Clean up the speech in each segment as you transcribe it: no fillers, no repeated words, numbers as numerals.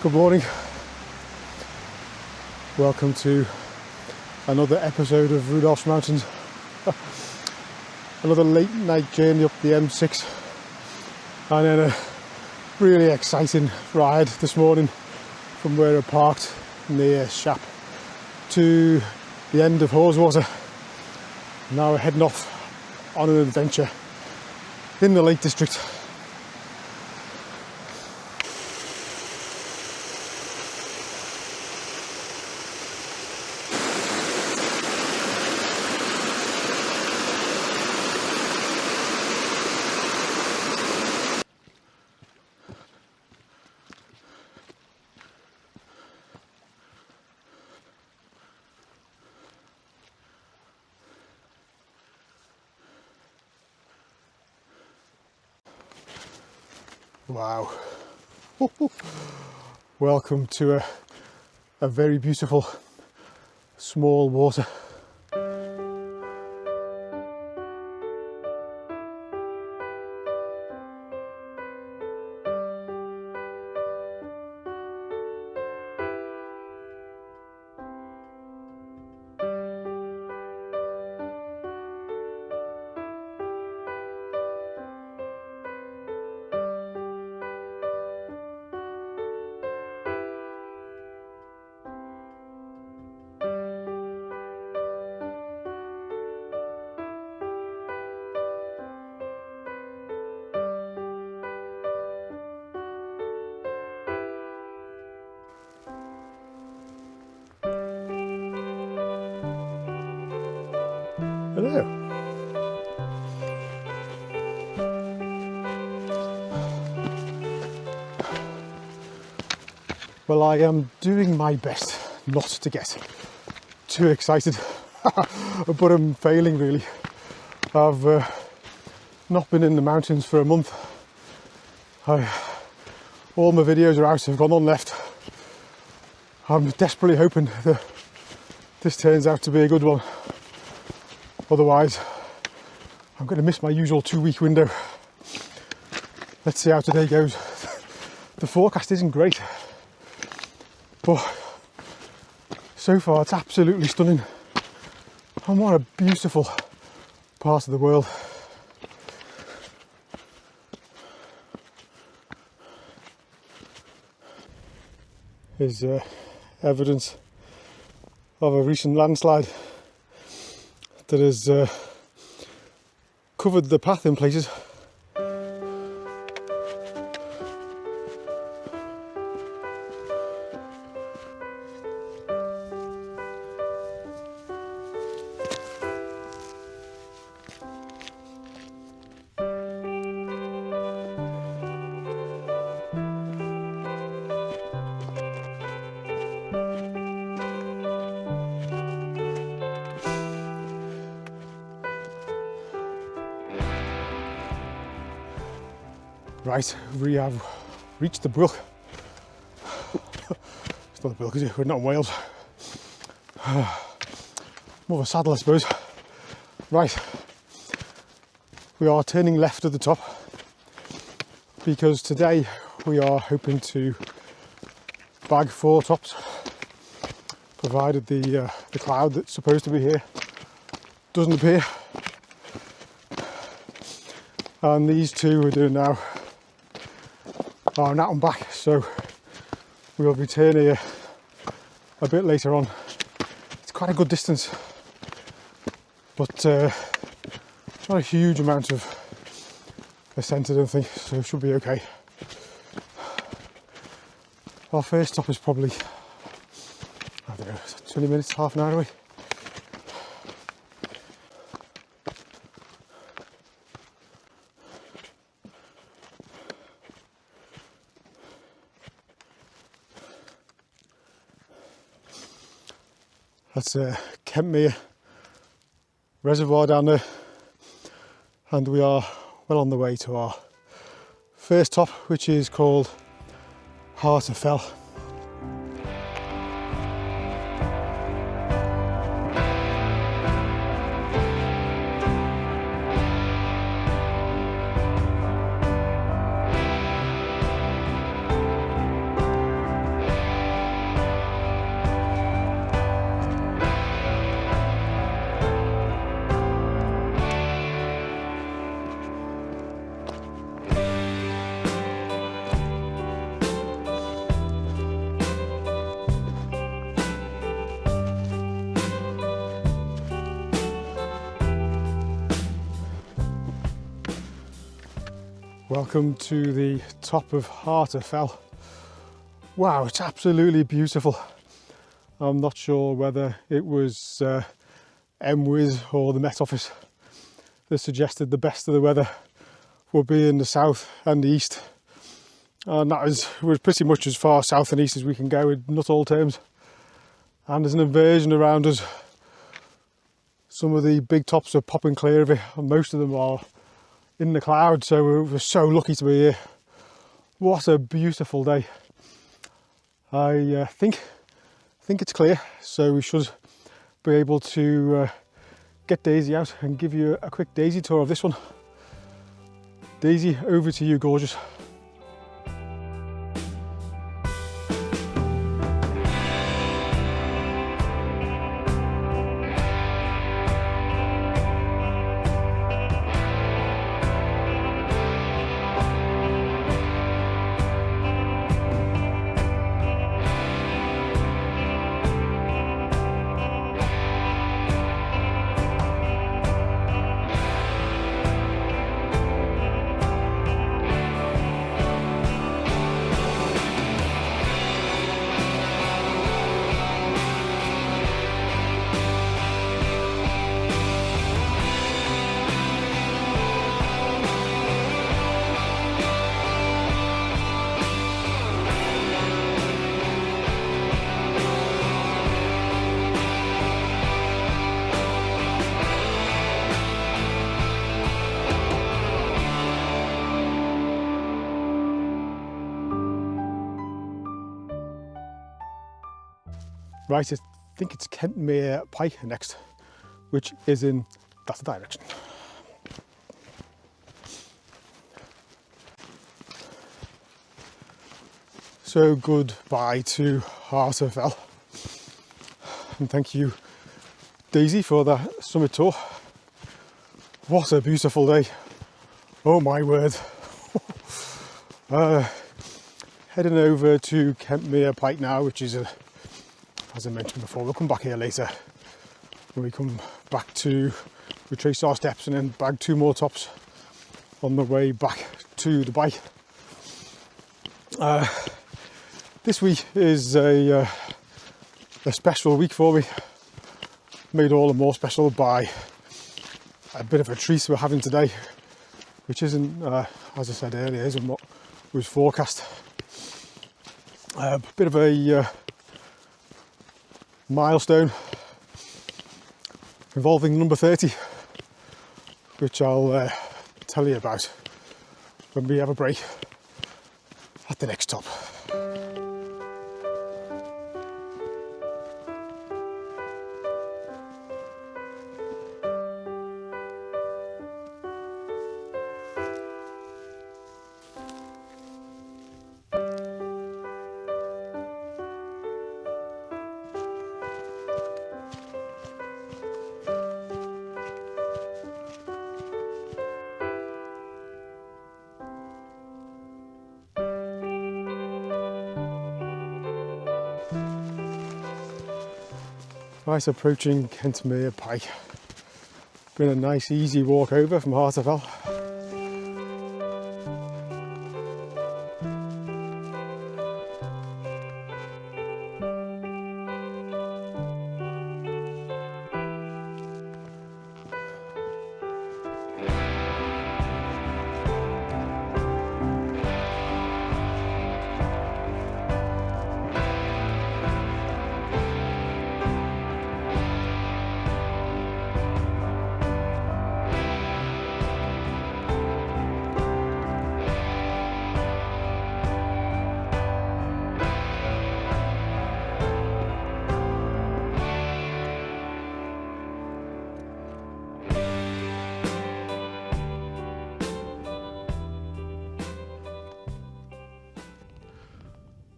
Good morning. Welcome to another episode of Rudolph's Mountains. Another late night journey up the M6 and then a really exciting ride this morning from where I parked near Shap to the end of Haweswater. Now we're heading off on an adventure in the Lake District. Wow. Welcome to a very beautiful small water. Hello. Well, I am doing my best not to get too excited, but I'm failing really. I've not been in the mountains for a month. All my videos are out, have gone on left. I'm desperately hoping that this turns out to be a good one. Otherwise, I'm going to miss my usual 2-week window. Let's see how today goes. The forecast isn't great, but so far it's absolutely stunning. And what a beautiful part of the world. Is evidence of a recent landslide that has covered the path in places. Right, we have reached the brook. It's not a brook, is it? We're not in Wales. More of a saddle, I suppose. Right, we are turning left at the top because today we are hoping to bag 4 tops, provided the cloud that's supposed to be here doesn't appear. And these 2 we're doing now are an out and back, so we'll return here a bit later on. It's quite a good distance, but not a huge amount of ascent, I don't think, so it should be okay. Our first stop is probably, I don't know, 20 minutes, half an hour away. That's Kentmere Reservoir down there, and we are well on the way to our first top, which is called Harter Fell. Welcome to the top of Harter Fell. Wow, it's absolutely beautiful. I'm not sure whether it was MWIS or the Met Office that suggested the best of the weather would be in the south and the east. And that was pretty much as far south and east as we can go in Nuttall terms. And there's an inversion around us. Some of the big tops are popping clear of it, and most of them are in the clouds, so we're so lucky to be here. What a beautiful day. I think it's clear, so we should be able to get Daisy out and give you a quick Daisy tour of this one. Daisy, over to you, gorgeous. Right, I think it's Kentmere Pike next, which is in that direction. So goodbye to Harter Fell, and thank you, Daisy, for that summit tour. What a beautiful day! Oh my word! Heading over to Kentmere Pike now, which is as I mentioned before, we'll come back here later when we come back to retrace our steps and then bag 2 more tops on the way back to the bike. This week is a special week for me, made all the more special by a bit of a treat we're having today, which isn't, as I said earlier, isn't what was forecast. A bit of a milestone involving number 30, which I'll tell you about when we have a break at the next top. Right, approaching Kentmere Pike. Been a nice easy walk over from Harter Fell.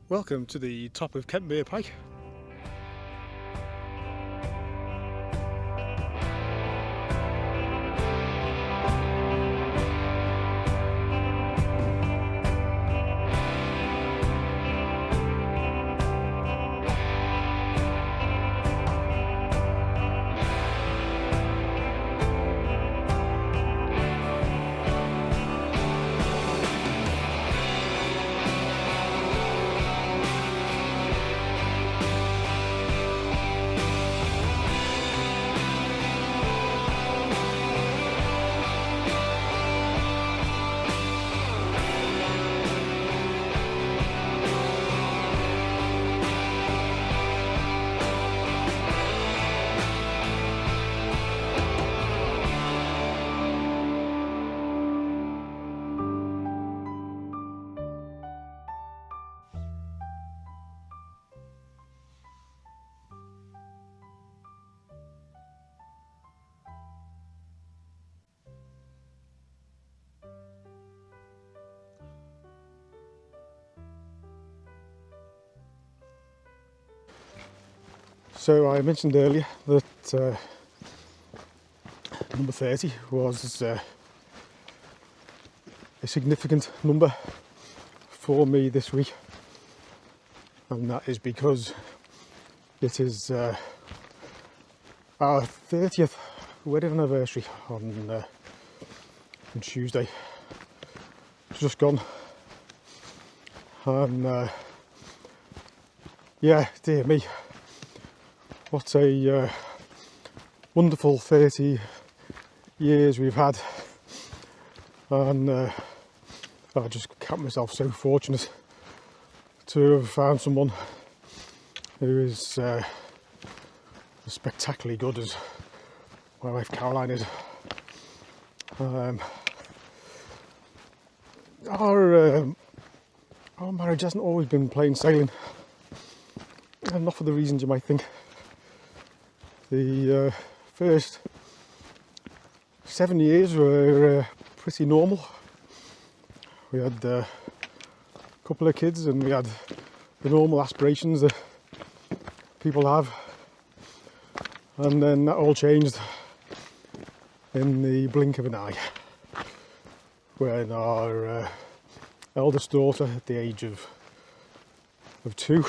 Welcome to the top of Kentmere Pike. So I mentioned earlier that number 30 was a significant number for me this week, and that is because it is our 30th wedding anniversary on Tuesday. It's just gone, and yeah, dear me, what a wonderful 30 years we've had, and I just count myself so fortunate to have found someone who is as spectacularly good as my wife Caroline is. Our marriage hasn't always been plain sailing, and not for the reasons you might think. The first 7 years were pretty normal. We had a couple of kids, and we had the normal aspirations that people have, and then that all changed in the blink of an eye when our eldest daughter, at the age of 2,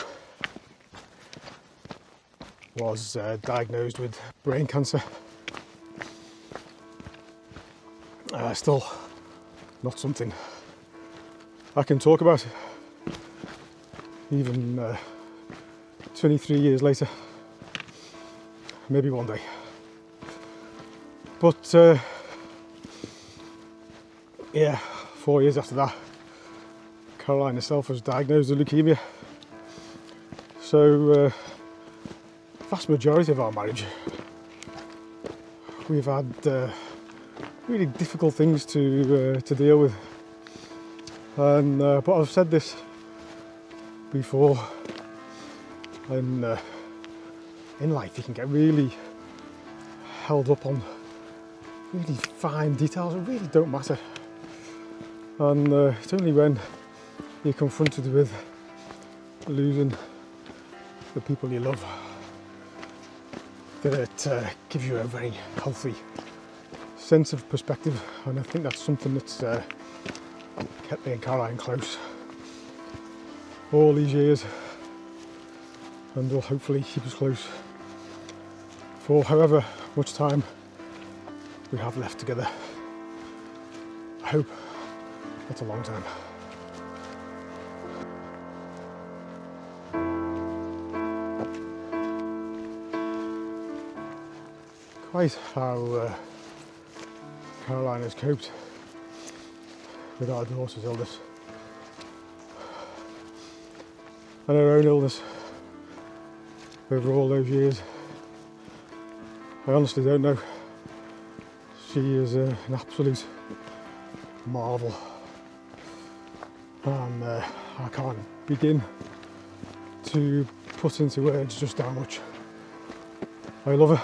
was diagnosed with brain cancer. Still not something I can talk about, even 23 years later. Maybe one day. But yeah, 4 years after that, Caroline herself was diagnosed with leukemia. So vast majority of our marriage, we've had really difficult things to deal with, and but I've said this before, and in life you can get really held up on really fine details that really don't matter, and it's only when you're confronted with losing the people you love that it gives you a very healthy sense of perspective, and I think that's something that's kept me and Caroline close all these years, and will hopefully keep us close for however much time we have left together. I hope that's a long time. Quite how Caroline has coped with our daughter's illness and her own illness over all those years, I honestly don't know. She is an absolute marvel, and I can't begin to put into words just how much I love her.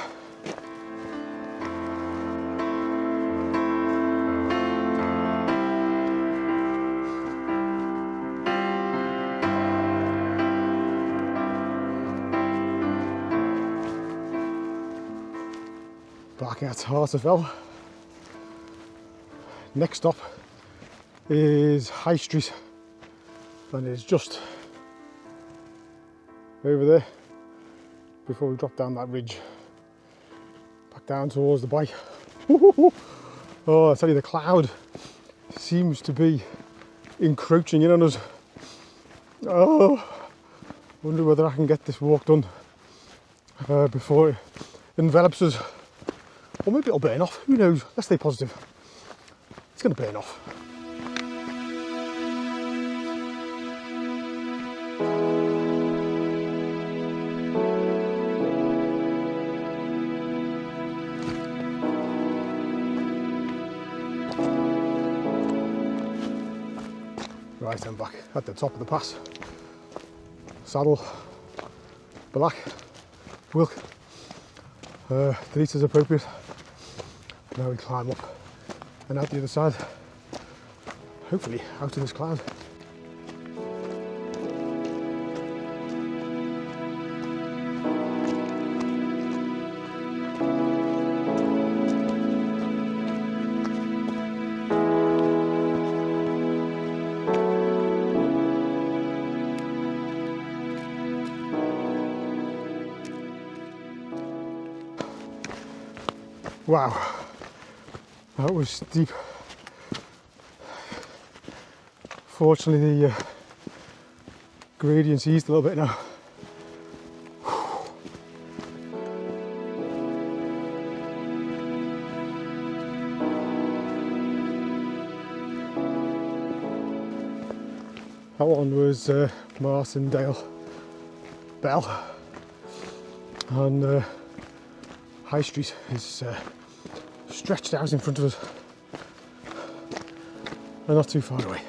Back at Harter Fell. Next stop is High Street, and it's just over there before we drop down that ridge back down towards the bike. Oh, I tell you, the cloud seems to be encroaching in on us. Oh, wonder whether I can get this walk done before it envelops us. Or maybe it'll burn off, who knows? Let's stay positive. It's going to burn off. Right, I'm back at the top of the pass. Saddle, black, wilk, the litres appropriate. Now we climb up and out the other side, hopefully out of this cloud. Wow, that was steep. Fortunately the gradient's eased a little bit now. That one was Martindale Bell, and High Street is stretched out in front of us and not too far away.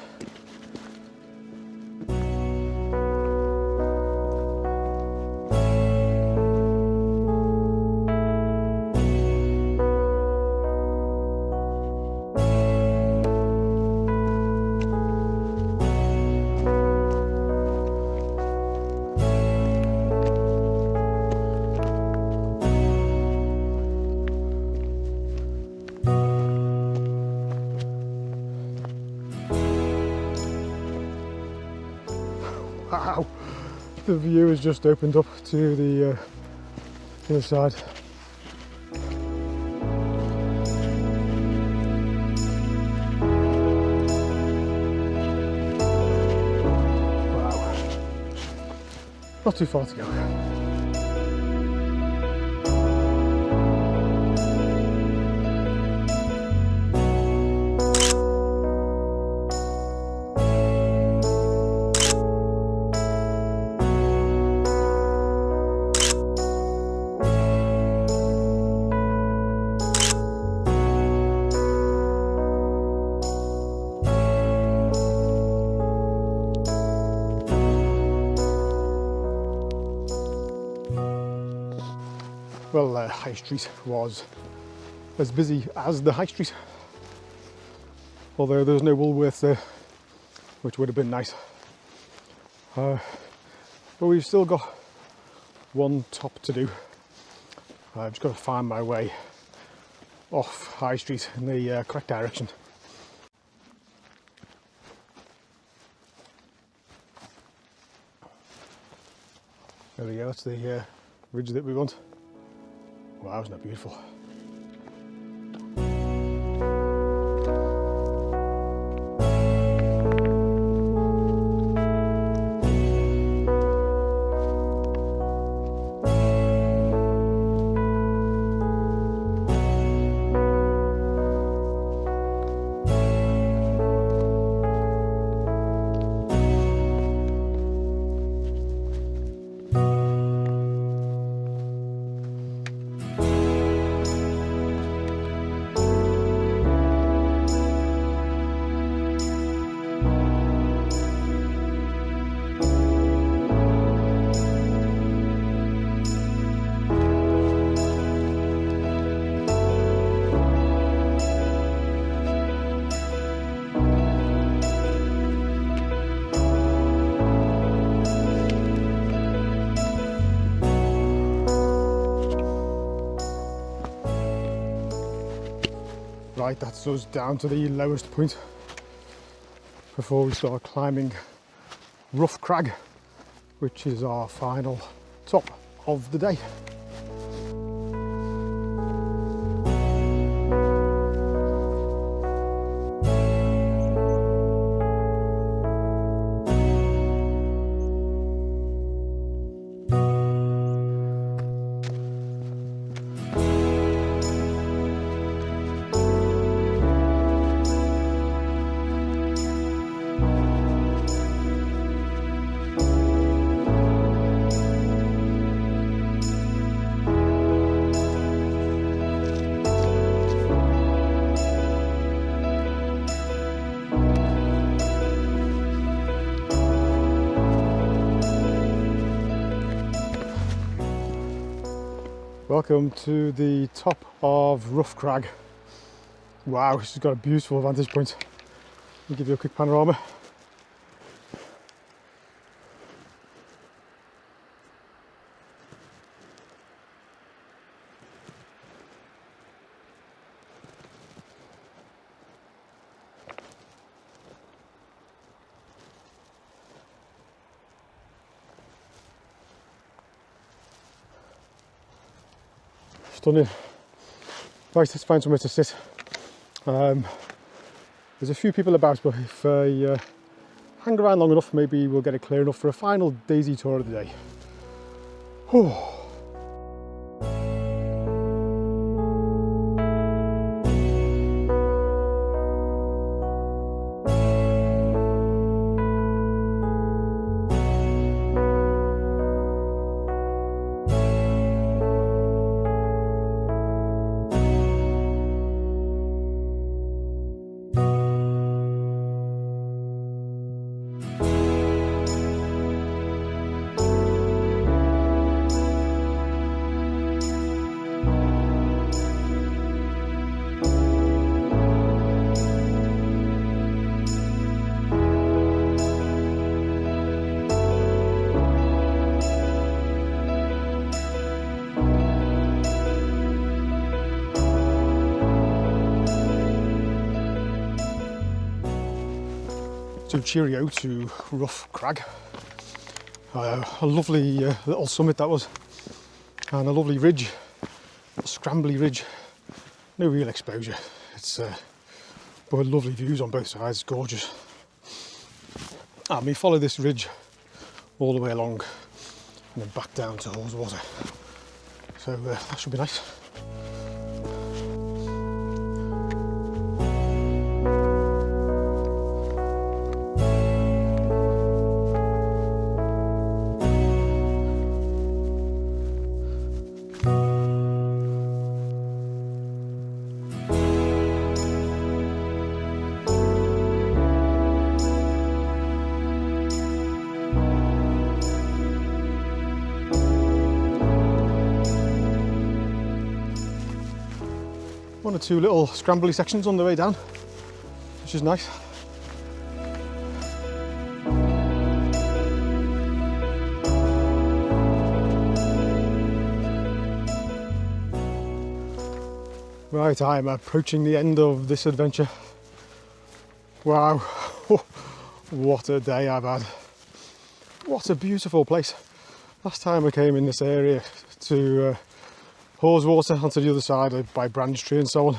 Wow, the view has just opened up to the other side. Wow, not too far to go. Well, High Street was as busy as the High Street, although there's no Woolworths there, which would have been nice. But we've still got one top to do. I've just got to find my way off High Street in the correct direction. There we go, that's the ridge that we want. Wow, isn't that beautiful? Right, that's us down to the lowest point before we start climbing Rough Crag, which is our final top of the day. Welcome to the top of Rough Crag. Wow, she's got a beautiful vantage point. Let me give you a quick panorama. Stunning. Right, let's find somewhere to sit. There's a few people about, but if I hang around long enough, maybe we'll get it clear enough for a final daisy tour of the day. Whew. So cheerio to Rough Crag. A lovely little summit that was, and a lovely ridge, a scrambly ridge. No real exposure. It's but lovely views on both sides. Gorgeous. And we follow this ridge all the way along, and then back down to Haweswater. So that should be nice. One or two little scrambly sections on the way down, which is nice. Right, I am approaching the end of this adventure. Wow, what a day I've had. What a beautiful place. Last time I came in this area to Haweswater onto the other side by Branch Tree and so on,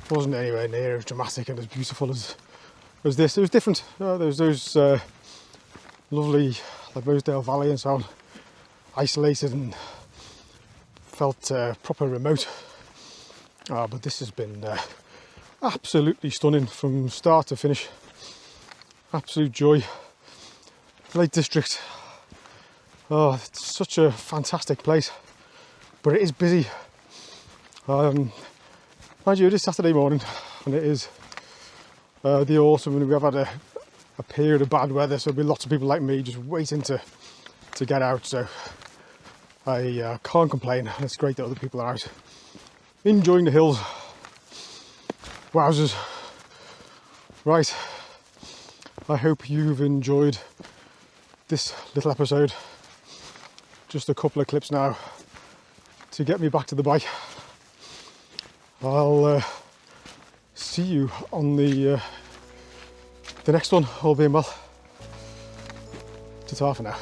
wasn't anywhere near as dramatic and as beautiful as this. It was different. There was those lovely, like Rosedale Valley and so on, isolated and felt proper remote. But this has been absolutely stunning from start to finish. Absolute joy. Lake District. Oh, it's such a fantastic place. But it is busy. Mind you, it is Saturday morning, and it is the autumn, and we have had a period of bad weather, so there'll be lots of people like me just waiting to get out. So I can't complain. It's great that other people are out enjoying the hills. Wowzers. Right. I hope you've enjoyed this little episode. Just a couple of clips now to get me back to the bike. I'll see you on the next one, all being well. Ta-ta for now.